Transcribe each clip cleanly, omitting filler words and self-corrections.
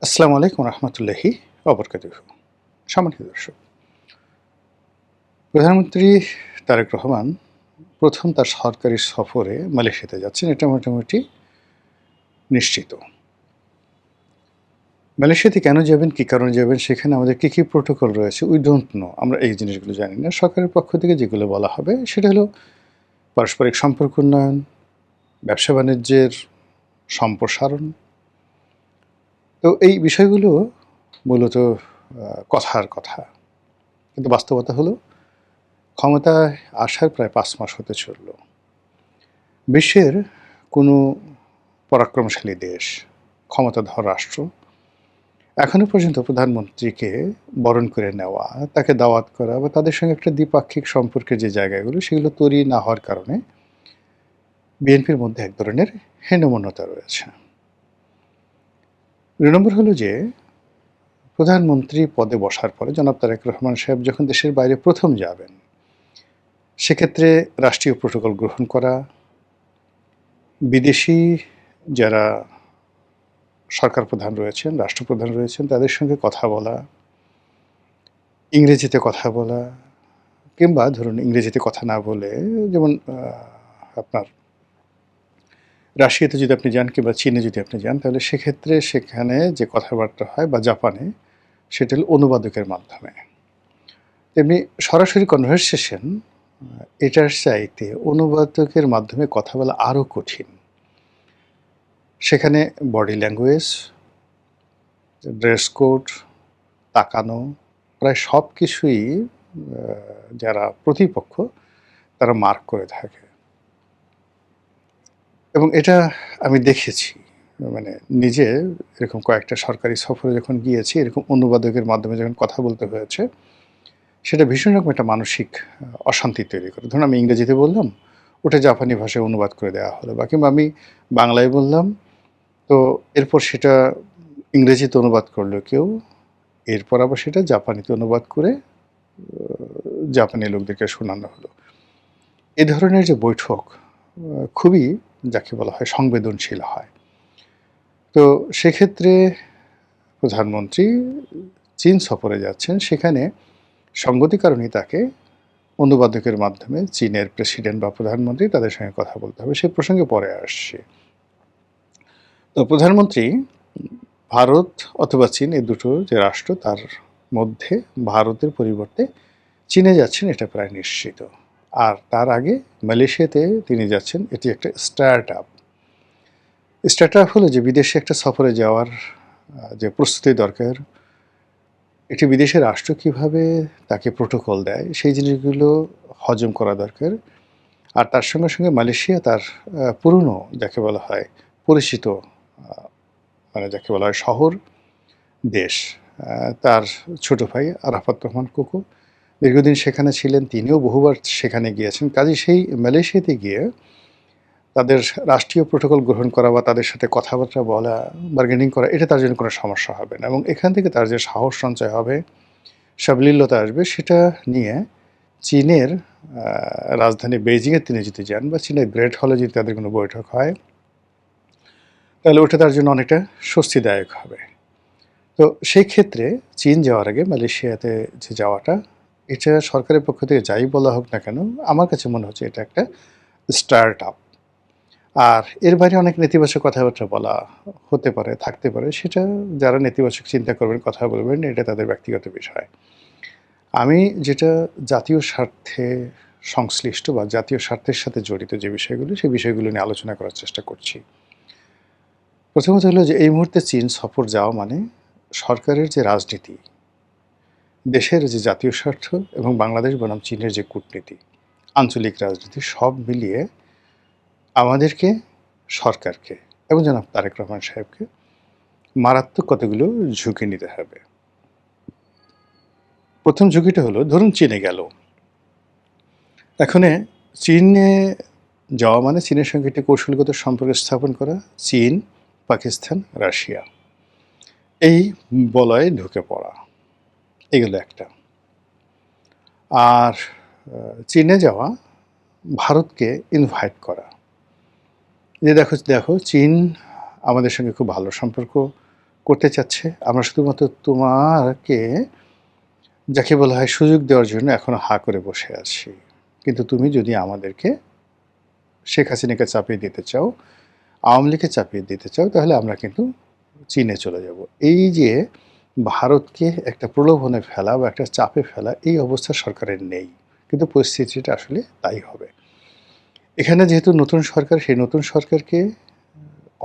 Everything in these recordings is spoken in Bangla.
আসসালামু আলাইকুম রহমতুল্লাহি ওবরকাতুহু। সম্মানিত দর্শক, প্রধানমন্ত্রী তারেক রহমান প্রথম তার সরকারি সফরে মালয়েশিয়াতে যাচ্ছেন, এটা মোটামুটি নিশ্চিত। মালয়েশিয়াতে কেন যাবেন, কী কারণে যাবেন, সেখানে আমাদের কী কী প্রোটোকল রয়েছে, উই ডোন্ট নো। আমরা এই জিনিসগুলো জানি না। সরকারের পক্ষ থেকে যেগুলো বলা হবে সেটা হলো পারস্পরিক সম্পর্ক উন্নয়ন, ব্যবসা বাণিজ্যের সম্প্রসারণ। তো এই বিষয়গুলো মূলত কথার কথা, কিন্তু বাস্তবতা হলো ক্ষমতায় আসার প্রায় ৫ মাস হতে চলল। বিশ্বের কোনো পরাক্রমশালী দেশ, ক্ষমতাধর রাষ্ট্র এখনো পর্যন্ত প্রধানমন্ত্রীকে বরণ করে নেওয়া, তাকে দাওয়াত করা বা তাদের সঙ্গে একটা দ্বিপাক্ষিক সম্পর্কের যে জায়গাগুলো সেগুলো তৈরি না হওয়ার কারণে বিএনপির মধ্যে এক ধরনের হীনমন্যতা রয়েছে। ২ নম্বর হলো যে প্রধানমন্ত্রী পদে বসার পরে জনাব তারেক রহমান সাহেব যখন দেশের বাইরে প্রথম যাবেন, সেক্ষেত্রে রাষ্ট্রীয় প্রোটোকল গ্রহণ করা, বিদেশি যারা সরকার প্রধান রয়েছেন, রাষ্ট্রপ্রধান রয়েছেন, তাদের সঙ্গে কথা বলা, ইংরেজিতে কথা বলা, কিংবা ধরুন ইংরেজিতে কথা না বলে, যেমন আপনার রাশিয়াতে যদি আপনি যান কিংবা চীনে যদি আপনি যান, তাহলে সেক্ষেত্রে সেখানে যে কথাবার্তা হয় বা জাপানে, সেটা হলো অনুবাদকের মাধ্যমে। তেমনি সরাসরি কনভারসেশন এটার চাইতে অনুবাদকের মাধ্যমে কথা বলা আরও কঠিন। সেখানে বডি ল্যাঙ্গুয়েজ, ড্রেস কোড, তাকানো, প্রায় সব কিছুই যারা প্রতিপক্ষ তারা মার্ক করে থাকে। এবং এটা আমি দেখেছি, মানে নিজে এরকম কয়েকটা সরকারি সফরে যখন গিয়েছি, এরকম অনুবাদকের মাধ্যমে যখন কথা বলতে হয়েছে, সেটা ভীষণ রকম একটা মানসিক অশান্তি তৈরি করে। ধরুন আমি ইংরেজিতে বললাম, ওটা জাপানি ভাষায় অনুবাদ করে দেওয়া হলো, বা কিংবা আমি বাংলায় বললাম, তো এরপর সেটা ইংরেজিতে অনুবাদ করলো কেউ, এরপর আবার সেটা জাপানিতে অনুবাদ করে জাপানি লোকদেরকে শোনানো হলো। এ ধরনের যে বৈঠক খুবই, যাকে বলা হয়, সংবেদনশীল হয়। তো সেক্ষেত্রে প্রধানমন্ত্রী চীন সফরে যাচ্ছেন, সেখানে সঙ্গতি কারণেই তাকে অনুবাদকের মাধ্যমে চীনের প্রেসিডেন্ট বা প্রধানমন্ত্রী তাদের সঙ্গে কথা বলতে হবে। সে প্রসঙ্গে পরে আসছি। তো প্রধানমন্ত্রী ভারত অথবা চীন, এই দুটো যে রাষ্ট্র, তার মধ্যে ভারতের পরিবর্তে চীনে যাচ্ছেন, এটা প্রায় নিশ্চিত। আর তার আগে মালয়েশিয়াতে তিনি যাচ্ছেন, এটি একটা স্টার্ট আপ। স্টার্ট আপ হলো যে বিদেশে একটা সফরে যাওয়ার যে প্রস্তুতি দরকার, একটি বিদেশের রাষ্ট্র কীভাবে তাকে প্রোটোকল দেয়, সেই জিনিসগুলো হজম করা দরকার। আর তার সঙ্গে সঙ্গে মালয়েশিয়া তার পুরনো, যাকে বলা হয় পরিচিত, মানে যাকে বলা হয় শহর, দেশ। তার ছোট ভাই আরাফাত রহমান কোকো দীর্ঘদিন সেখানে ছিলেন, তিনিও বহুবার সেখানে গিয়েছেন। কাজেই সেই মালয়েশিয়াতে গিয়ে তাদের রাষ্ট্রীয় প্রোটোকল গ্রহণ করা বা তাদের সাথে কথাবার্তা বলা, বার্গেনিং করা, এটা তার জন্য কোনো সমস্যা হবে না। এবং এখান থেকে তার যে সাহস সঞ্চয় হবে, সাবলীলতা আসবে, সেটা নিয়ে চীনের রাজধানী বেইজিংয়ে তিনি যদি যান বা চীনের গ্রেট হলে যদি তাদের কোনো বৈঠক হয়, তাহলে ওটা তার জন্য অনেকটা স্বস্তিদায়ক হবে। তো সেই ক্ষেত্রে চীন যাওয়ার আগে মালয়েশিয়াতে যে যাওয়াটা, এটা সরকারের পক্ষ থেকে যাই বলা হোক না কেন, আমার কাছে মনে হচ্ছে এটা একটা স্টার্ট আপ। আর এর বাইরে অনেক নেতিবাচক কথাবার্তা বলা হতে পারে, থাকতে পারে, সেটা যারা নেতিবাচক চিন্তা করবেন, কথা বলবেন, এটা তাদের ব্যক্তিগত বিষয়। আমি যেটা জাতীয় স্বার্থে সংশ্লিষ্ট বা জাতীয় স্বার্থের সাথে জড়িত যে বিষয়গুলো, সেই বিষয়গুলো নিয়ে আলোচনা করার চেষ্টা করছি। প্রথমত হলো যে এই মুহূর্তে চীন সফর যাওয়া মানে সরকারের যে রাজনীতি, দেশের যে জাতীয় স্বার্থ এবং বাংলাদেশ বনাম চীনের যে কূটনীতি, আঞ্চলিক রাজনীতি, সব মিলিয়ে আমাদেরকে, সরকারকে এবং জনাব তারেক রহমান সাহেবকে মারাত্মক কতগুলো ঝুঁকি নিতে হবে। প্রথম ঝুঁকিটা হলো, ধরুন চীনে গেল। এখানে চীনে যাওয়া মানে চীনের সঙ্গে একটি কৌশলগত সম্পর্ক স্থাপন করা, চীন, পাকিস্তান, রাশিয়া, এই বলয়ে ঢুকে পড়া, এগুলো একটা। আর চীনে যাওয়া, ভারতকে ইনভাইট করা, যে দেখো দেখো চীন আমাদের সঙ্গে খুব ভালো সম্পর্ক করতে চাচ্ছে। আমরা শুধুমাত্র তোমাকে যাকে বলা হয় সুযোগ দেওয়ার জন্য এখনো হা করে বসে আছি। কিন্তু তুমি যদি আমাদেরকে শেখ হাসিনাকে চাপিয়ে দিতে চাও, আওয়ামী লীগকে চাপিয়ে দিতে চাও, তাহলে আমরা কিন্তু চীনে চলে যাব। এই যে ভারতকে একটা প্রলোভনে ফেলা বা একটা চাপে ফেলা, এই অবস্থা সরকারের নেই। কিন্তু পরিস্থিতিটা আসলে তাই হবে। এখানে যেহেতু নতুন সরকার, সেই নতুন সরকারকে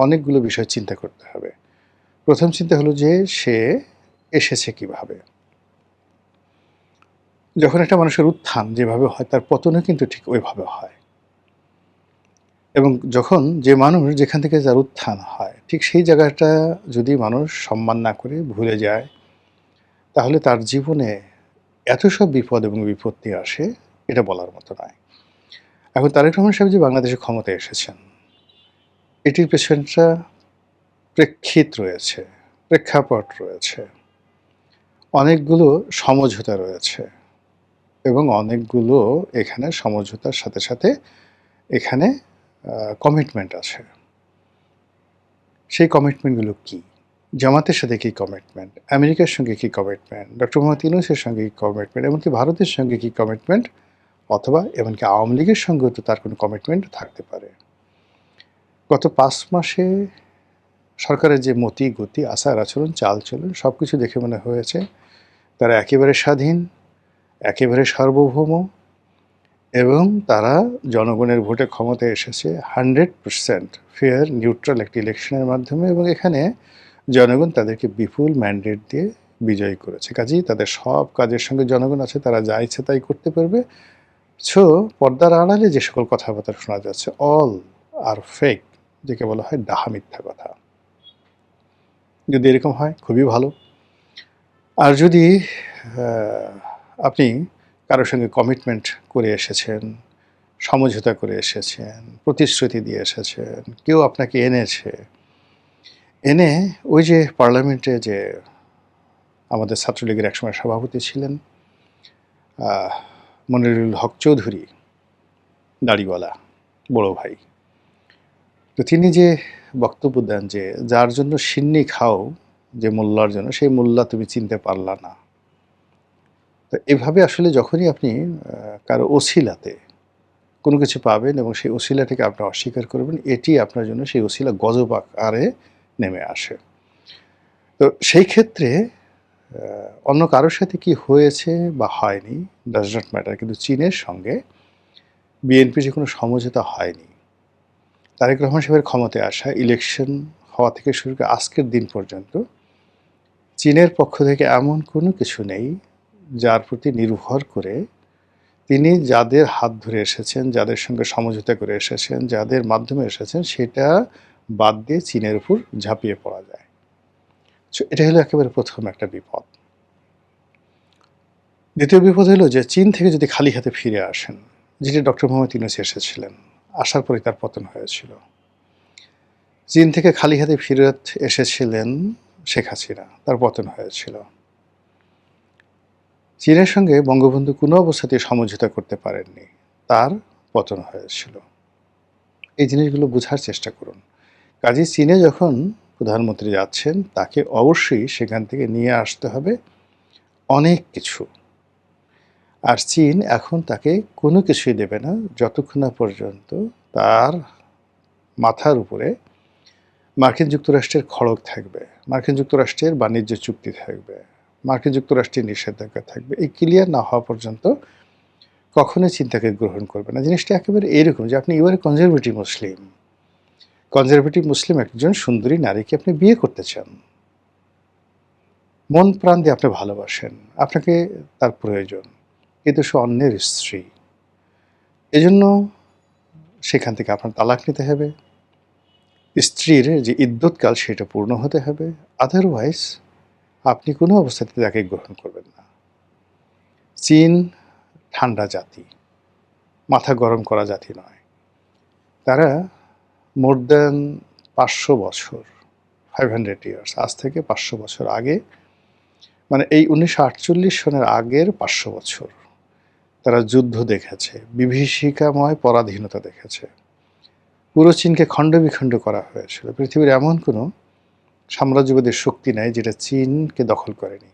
অনেকগুলো বিষয় চিন্তা করতে হবে। প্রথম চিন্তা হলো যে সে এসেছে কিভাবে? যখন একটা মানুষের উত্থান যেভাবে হয়, তার পতনও কিন্তু ঠিক ওইভাবে হয়। এবং যখন যে মানুষ যেখান থেকে যার উত্থান হয়, ঠিক সেই জায়গাটা যদি মানুষ সম্মান না করে ভুলে যায়, তাহলে তার জীবনে এত সব বিপদ এবং বিপত্তি আসে, এটা বলার মতো নয়। এখন তারেক রহমান সাহেব যে বাংলাদেশে ক্ষমতায় এসেছেন, এটির পেছনটা প্রেক্ষিত রয়েছে, প্রেক্ষাপট রয়েছে, অনেকগুলো সমঝোতা রয়েছে এবং অনেকগুলো এখানে সমঝোতার সাথে সাথে এখানে কমিটমেন্ট আছে। সেই কমিটমেন্টগুলো কী? জামাতের সাথে কী কমিটমেন্ট, আমেরিকার সঙ্গে কী কমিটমেন্ট, ডক্টর মোহাম্মদ ইউনূসের সঙ্গে কী কমিটমেন্ট, এমনকি ভারতের সঙ্গে কী কমিটমেন্ট, অথবা এমনকি আওয়ামী লীগের সঙ্গেও তো তার কোনো কমিটমেন্ট থাকতে পারে। গত ৫ মাসে সরকারের যে মতি গতি, আচার আচরণ, চালচলন সব কিছু দেখে মনে হয়েছে তারা একেবারে স্বাধীন, একেবারে সার্বভৌম, এবং তারা জনগণের ভোটে ক্ষমতায় এসেছে 100% ফেয়ার নিউট্রাল একটি ইলেকশনের মাধ্যমে, এবং এখানে জনগণ তাদেরকে বিপুল ম্যান্ডেট দিয়ে বিজয়ী করেছে। কাজেই তাদের সব কাজের সঙ্গে জনগণ আছে, তারা যা ইচ্ছে তাই করতে পারবে। সো পর্দার আড়ালে যে সকল কথাবার্তা শোনা যাচ্ছে, অল আর ফেক, যাকে বলা হয় ডাহা মিথ্যা কথা। যদি এরকম হয় খুবই ভালো। আর যদি আপনি কারোর সঙ্গে কমিটমেন্ট করে এসেছেন, সমঝোতা করে এসেছেন, প্রতিশ্রুতি দিয়ে এসেছেন, কেউ আপনাকে এনেছে, এনে ওই যে পার্লামেন্টে যে আমাদের ছাত্রলীগের একসময় সভাপতি ছিলেন মনিরুল হক চৌধুরী, দাড়িওয়ালা বড় ভাই, তো তিনি যে বক্তব্য দেন যে যার জন্য সিন্নি খাও যে মোল্লার জন্য, সেই মোল্লা তুমি চিনতে পারলা না। তো এভাবে আসলে যখনই আপনি কারো ওসিলাতে কোনো কিছু পাবেন এবং সেই ওসিলাটাকে আপনি অস্বীকার করবেন, এটি আপনার জন্য সেই ওসিলা গজব আকারে নেমে আসে। তো সেই ক্ষেত্রে অন্য কারোর সাথে কি হয়েছে বা হয়নি ডাজ নট ম্যাটার, কিন্তু চীনের সঙ্গে বিএনপি যে কোনো সমঝোতা হয়নি। তারেক রহমান সাহেবের ক্ষমতায় আসা, ইলেকশন হওয়া থেকে শুরু করে আজকের দিন পর্যন্ত চীনের পক্ষ থেকে এমন কোনো কিছু নেই যার প্রতি নির্ভর করে তিনি যাদের হাত ধরে এসেছেন, যাদের সঙ্গে সমঝোতা করে এসেছেন, যাদের মাধ্যমে এসেছেন, সেটা বাদ দিয়ে চীনের উপর ঝাঁপিয়ে পড়া যায়। সো এটা হলো একেবারে প্রথম একটা বিপদ। দ্বিতীয় বিপদ হলো যে চীন থেকে যদি খালি হাতে ফিরে আসেন, যেটি ডক্টর মোহাম্মদ ইউনূস এসেছিলেন, আসার পরে তার পতন হয়েছিল। চীন থেকে খালি হাতে ফিরত এসেছিলেন শেখ হাসিনা, তার পতন হয়েছিল। চীনের সঙ্গে বঙ্গবন্ধু কোনো অবস্থাতেই সমঝোতা করতে পারেননি, তার পতন হয়েছিল। এই জিনিসগুলো বোঝার চেষ্টা করুন। কাজেই চীনে যখন প্রধানমন্ত্রী যাচ্ছেন, তাকে অবশ্যই সেখান থেকে নিয়ে আসতে হবে অনেক কিছু। আর চীন এখন তাকে কোনো কিছুই দেবে না যতক্ষণ না পর্যন্ত তার মাথার উপরে মার্কিন যুক্তরাষ্ট্রের খড়গ থাকবে, মার্কিন যুক্তরাষ্ট্রের বাণিজ্য চুক্তি থাকবে, মার্কিন যুক্তরাষ্ট্রের নিষেধাজ্ঞা থাকবে। এই ক্লিয়ার না হওয়া পর্যন্ত কখনোই চিন্তাকে গ্রহণ করবে না। জিনিসটা একেবারে এরকম যে আপনি এবারে কনজারভেটিভ মুসলিম, কনজারভেটিভ মুসলিম একজন সুন্দরী নারীকে আপনি বিয়ে করতে চান, মন প্রাণ দিয়ে আপনি ভালোবাসেন, আপনাকে তার প্রয়োজন, কিন্তু সে অন্যের স্ত্রী। এজন্য সেখান থেকে আপনার তালাক নিতে হবে, স্ত্রীর যে ইদ্যৎকাল সেটা পূর্ণ হতে হবে, আদারওয়াইজ আপনি কোনো অবস্থাতে তাকে গ্রহণ করবেন না। চীন ঠান্ডা জাতি, মাথা গরম করা জাতি নয়। তারা মোর দ্যান 500 বছর, 500 ইয়ার্স, আজ থেকে 500 বছর আগে, মানে এই 1948 সনের আগের 500 বছর তারা যুদ্ধ দেখেছে, বিভীষিকাময় পরাধীনতা দেখেছে। পুরো চীনকে খণ্ড বিখণ্ড করা হয়েছিল। পৃথিবীর এমন কোনো সাম্রাজ্যবাদের শক্তি নেয় যেটা চীনকে দখল করেনি।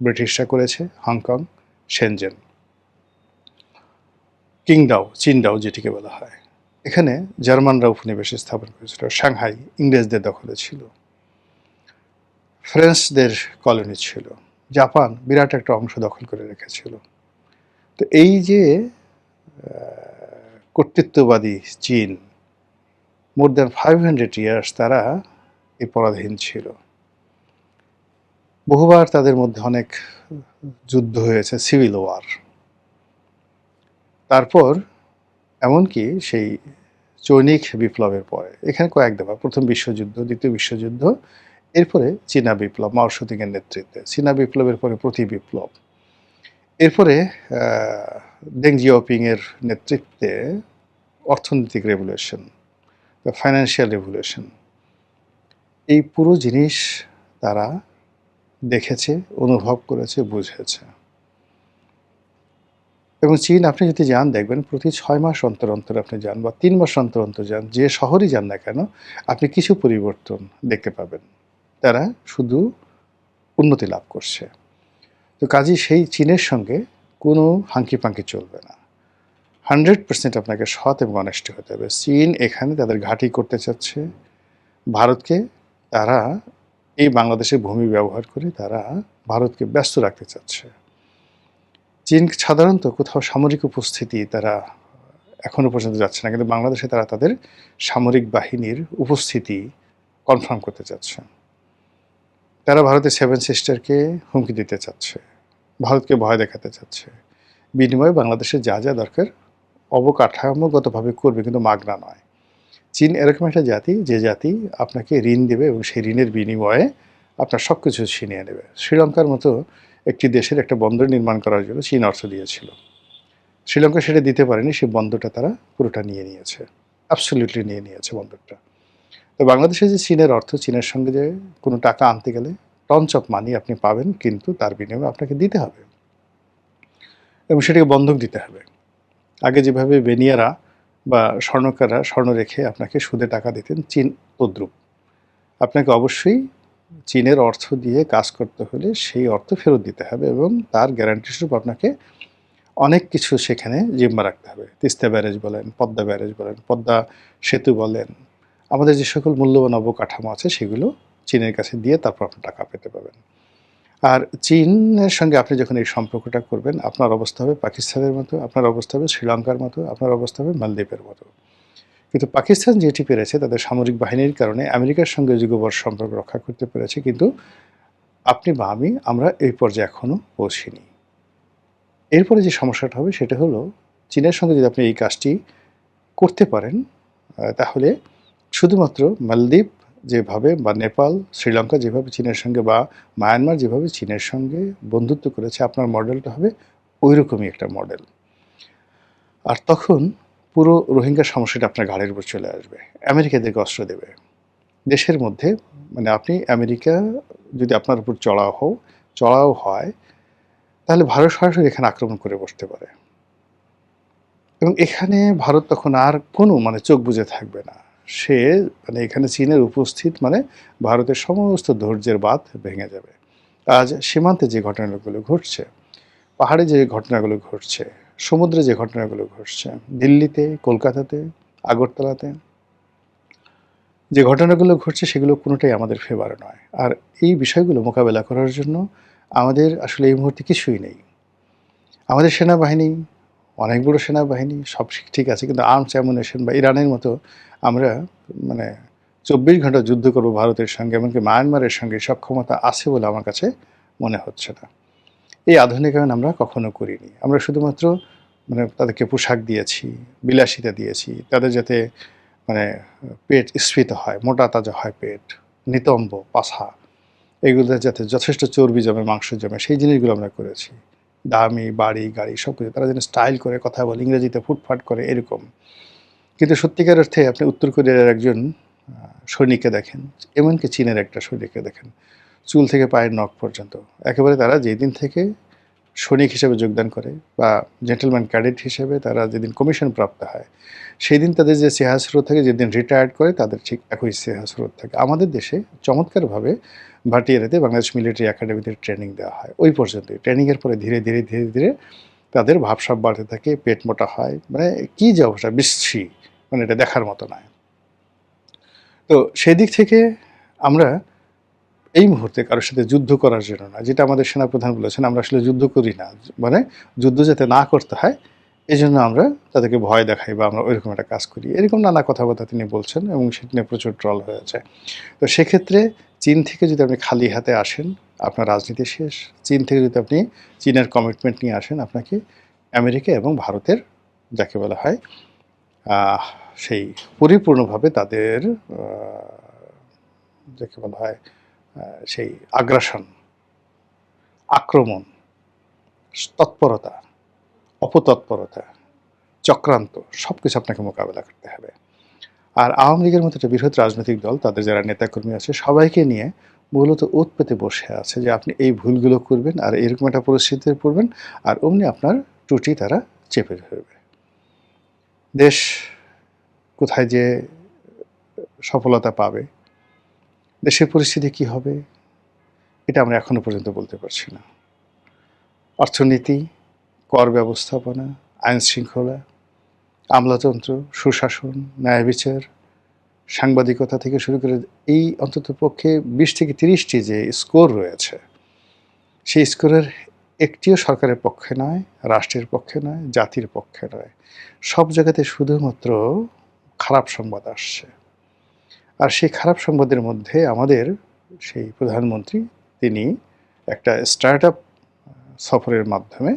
ব্রিটিশরা করেছে হংকং, শেনজেন, কিংডাও, চীনডাও যেটিকে বলা হয়। এখানে জার্মানরা উপনিবেশ স্থাপন করেছিল। সাংহাই ইংরেজদের দখলে ছিল। ফ্রেঞ্চদের কলোনি ছিল। জাপান বিরাট একটা অংশ দখল করে রেখেছিল। তো এই যে কর্তৃত্ববাদী চীন, মোর দ্যান 500 ইয়ার্স তারা এই পরাধীন ছিল। বহুবার তাদের মধ্যে অনেক যুদ্ধ হয়েছে, সিভিল ওয়ার। তারপর এমনকি সেই চৈনিক বিপ্লবের পরে এখানে কয়েক দফা, প্রথম বিশ্বযুদ্ধ, দ্বিতীয় বিশ্বযুদ্ধ, এরপরে চীনা বিপ্লব মাও সেতুংয়ের নেতৃত্বে, চীনা বিপ্লবের পরে প্রতি বিপ্লব, এরপরে দেং জিয়াওপিং এর নেতৃত্বে অর্থনৈতিক রেভলিউশন, ফাইন্যান্সিয়াল রেভলিউশন, এই পুরো জিনিস তারা দেখেছে, অনুভব করেছে, বুঝেছে। এবং চীন আপনি যদি যান দেখবেন প্রতি 6 মাস অন্তর অন্তর আপনি যান বা 3 মাস অন্তর অন্তর যান, যে শহরই যান না কেন আপনি কিছু পরিবর্তন দেখতে পাবেন। তারা শুধু উন্নতি লাভ করছে। তো কাজেই সেই চীনের সঙ্গে কোনো হাঙ্কি পাঙ্কি চলবে না। 100% আপনাকে সৎ এবং অনেস্ট হতে হবে। চীন এখানে তাদের ঘাঁটি করতে চাচ্ছে। ভারতকে তারা এই বাংলাদেশের ভূমি ব্যবহার করে তারা ভারতকে ব্যস্ত রাখতে চাচ্ছে। চীন সাধারণত কোথাও সামরিক উপস্থিতি তারা এখনো পর্যন্ত যাচ্ছে না, কিন্তু বাংলাদেশে তারা তাদের সামরিক বাহিনীর উপস্থিতি কনফার্ম করতে চাচ্ছে। তারা ভারতের 7 সিস্টারকে হুমকি দিতে চাচ্ছে, ভারতকে ভয় দেখাতে চাচ্ছে। বিনিময়ে বাংলাদেশের যা যা দরকার অবকাঠামোগতভাবে করবে, কিন্তু মাগনা নয়। চীন এরকম একটা জাতি যে জাতি আপনাকে ঋণ দেবে এবং সেই ঋণের বিনিময়ে আপনার সব কিছু ছিনিয়ে নেবে। শ্রীলঙ্কার মতো একটি দেশের একটা বন্দর নির্মাণ করার জন্য চীন অর্থ দিয়েছিল। শ্রীলঙ্কা সেটা দিতে পারেনি, সেই বন্দরটা তারা পুরোটা নিয়ে নিয়েছে, অ্যাবসলিউটলি নিয়ে নিয়েছে বন্দরটা। তো বাংলাদেশে যে চীনের অর্থ, চীনের সঙ্গে যে কোনো টাকা আনতে গেলে টঞ্চ অফ মানি আপনি পাবেন, কিন্তু তার বিনিময়ে আপনাকে দিতে হবে এবং সেটাকে বন্ধক দিতে হবে। আগে যেভাবে বেনিয়ারা বা স্বর্ণকাররা স্বর্ণ রেখে আপনাকে সুদে টাকা দিতেন, চীন তদ্রূপ। আপনাকে অবশ্যই চীনের অর্থ দিয়ে কাজ করতে হলে সেই অর্থ ফেরত দিতে হবে এবং তার গ্যারান্টি স্বরূপ আপনাকে অনেক কিছু সেখানে জিম্মা রাখতে হবে। তিস্তা ব্যারেজ বলেন, পদ্মা ব্যারেজ বলেন, পদ্মা সেতু বলেন, আমাদের যে সকল মূল্যবান অবকাঠামো আছে সেগুলো চীনের কাছে দিয়ে তারপর আপনি টাকা পেতে পাবেন। আর চীনের সঙ্গে আপনি যখন এই সম্পর্কটা করবেন, আপনার অবস্থা হবে পাকিস্তানের মতো, আপনার অবস্থা হবে শ্রীলঙ্কার মতো, আপনার অবস্থা হবে মালদ্বীপের মতো। কিন্তু পাকিস্তান যেটি পেরেছে তাদের সামরিক বাহিনীর কারণে, আমেরিকার সঙ্গে যুগবর সম্পর্ক রক্ষা করতে পেরেছে, কিন্তু আপনি বা আমরা এই পর্যায়ে এখনও পৌঁছিনি। এরপরে যে সমস্যাটা হবে সেটা হলো, চীনের সঙ্গে যদি আপনি এই কাজটি করতে পারেন তাহলে শুধুমাত্র মালদ্বীপ যেভাবে বা নেপাল, শ্রীলঙ্কা যেভাবে চীনের সঙ্গে, বা মায়ানমার যেভাবে চীনের সঙ্গে বন্ধুত্ব করেছে, আপনার মডেলটা হবে ওই রকমই একটা মডেল। আর তখন পুরো রোহিঙ্গা সমস্যাটা আপনার ঘাড়ের উপর চলে আসবে। আমেরিকা এদেরকে অস্ত্র দেবে দেশের মধ্যে। মানে আপনি আমেরিকা যদি আপনার উপর চড়াও হয়, তাহলে ভারত সরাসরি এখানে আক্রমণ করে বসতে পারে এবং এখানে ভারত তখন আর কোনো চোখ বুজে থাকবে না। সে এখানে চীনের উপস্থিত ভারতের সমস্ত ধৈর্যের বাঁধ ভেঙে যাবে। আজ সীমান্তে যে ঘটনাগুলো ঘটছে, পাহাড়ে যে ঘটনাগুলো ঘটছে, সমুদ্রে যে ঘটনাগুলো ঘটছে, দিল্লিতে, কলকাতাতে, আগরতলাতে যে ঘটনাগুলো ঘটছে, সেগুলো কোনোটাই আমাদের ফেভারে নয়। আর এই বিষয়গুলো মোকাবেলা করার জন্য আমাদের আসলে এই মুহূর্তে কিছুই নেই। আমাদের সেনাবাহিনী অনেক বড় সেনাবাহিনী, সব ঠিক আছে, কিন্তু আর্মস অ্যামুনেশন বা ইরানের মতো আমরা 24 ঘন্টা যুদ্ধ করব ভারতের সঙ্গে, এমনকি মায়ানমারের সঙ্গে সক্ষমতা আছে বলে আমার কাছে মনে হচ্ছে না। এই আধুনিকায়ন আমরা কখনো করিনি। আমরা শুধুমাত্র তাদেরকে পোশাক দিয়েছি, বিলাসিতা দিয়েছি, তাদের যাতে পেট স্ফীত হয়, মোটা তাজা হয় পেট, নিতম্ব পাছা, এগুলোতে যাতে যথেষ্ট চর্বি জমে, মাংস জমে, সেই জিনিসগুলো আমরা করেছি। দামি বাড়ি গাড়ি সব কিছু, তারা যেন স্টাইল করে কথা বলে, ইংরেজিতে ফুটফাট করে, এরকম। কিন্তু সত্যিকার অর্থে আপনি উত্তর কোরিয়ার একজন সৈনিককে দেখেন, এমনকি চীনের একটা সৈনিককে দেখেন, চুল থেকে পায়ের নখ পর্যন্ত একেবারে তারা যেদিন থেকে সৈনিক হিসেবে যোগদান করে বা জেন্টলম্যান ক্যাডেট হিসেবে তারা যেদিন কমিশন প্রাপ্ত হয়, সেই দিন তাদের যে চেহারা স্রোত থাকে, যেদিন রিটায়ার্ড করে তাদের ঠিক একই চেহারা স্রোত থাকে। আমাদের দেশে চমৎকারভাবে ভাটিয়ারিতে বাংলাদেশ মিলিটারি একাডেমিতে ট্রেনিং দেওয়া হয়। ওই পর্যন্তই। ট্রেনিংয়ের পরে ধীরে, ধীরে, ধীরে, ধীরে তাদের ভাবসাব বাড়তে থাকে, পেট মোটা হয়। মানে কি যে অবস্থা, বিশ্রী। মানে এটা দেখার মতো নয়। তো সেদিক থেকে আমরা এই মুহূর্তে কারো সাথে যুদ্ধ করার জন্য না, যেটা আমাদের সেনাপ্রধান বলেছেন, আমরা আসলে যুদ্ধ করি না। মানে যুদ্ধ যাতে না করতে হয়, এজন্য আমরা তাদেরকে ভয় দেখাই বা আমরা ওইরকম একটা কাজ করি। এরকম নানা কথাবার্তা তিনি বলছেন এবং সেটা নিয়ে প্রচুর ট্রল হয়েছে। তো সেক্ষেত্রে চীন থেকে যদি আপনি খালি হাতে আসেন, আপনার রাজনীতি শেষ। চীন থেকে যদি আপনি চীনের কমিটমেন্ট নিয়ে আসেন, আপনাকে আমেরিকা এবং ভারতের যাকে বলা হয় আহ, সেই পরিপূর্ণভাবে তাদের যাকে বলা হয় সেই আগ্রাসন, আক্রমণ, তৎপরতা, অপতৎপরতা, চক্রান্ত সবকিছু আপনাকে মোকাবেলা করতে হবে। আর আওয়ামী লীগের মতো একটা বৃহৎ রাজনৈতিক দল, তাদের যারা নেতাকর্মী আছে সবাইকে নিয়ে মূলত ওত পেতে বসে আছে যে আপনি এই ভুলগুলো করবেন আর এরকম একটা পরিস্থিতিতে পড়বেন, আর অমনি আপনার ত্রুটি তারা চেপে ধরবে। দেশ কোথায় যে সফলতা পাবে, দেশের পরিস্থিতি কি হবে, এটা আমরা এখনো পর্যন্ত বলতে পারছি না। অর্থনীতি, কর ব্যবস্থাপনা, আইন শৃঙ্খলা, আমলাতন্ত্র, সুশাসন, ন্যায় বিচার, সাংবাদিকতা থেকে শুরু করে এই অন্ততপক্ষে ২০ থেকে ৩০টি যে স্কোর রয়েছে, সেই স্কোরের একটিও সরকারের পক্ষে নয়, রাষ্ট্রের পক্ষে নয়, জাতির পক্ষে নয়। সব জায়গাতে শুধুমাত্র খারাপ সংবাদ আসছে। আর সেই খারাপ সংবাদের মধ্যে আমাদের সেই প্রধানমন্ত্রী, তিনি একটা স্টার্ট আপ সফরের মাধ্যমে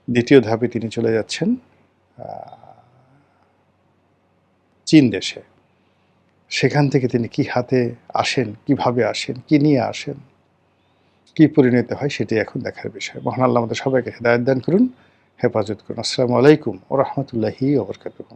দ্বিতীয় ধাপে তিনি চলে যাচ্ছেন চীন দেশে। সেখান থেকে তিনি কি হাতে আসেন, কিভাবে আসেন, কি নিয়ে আসেন, কি পরিণত হয়, সেটি এখন দেখার বিষয়। মহান আল্লাহ আমাদের সবাইকে হেদায়েত দান করুন, হেফাজত করুন। আসসালামু আলাইকুম ওয়া রাহমাতুল্লাহি ওয়া বারাকাতুহু।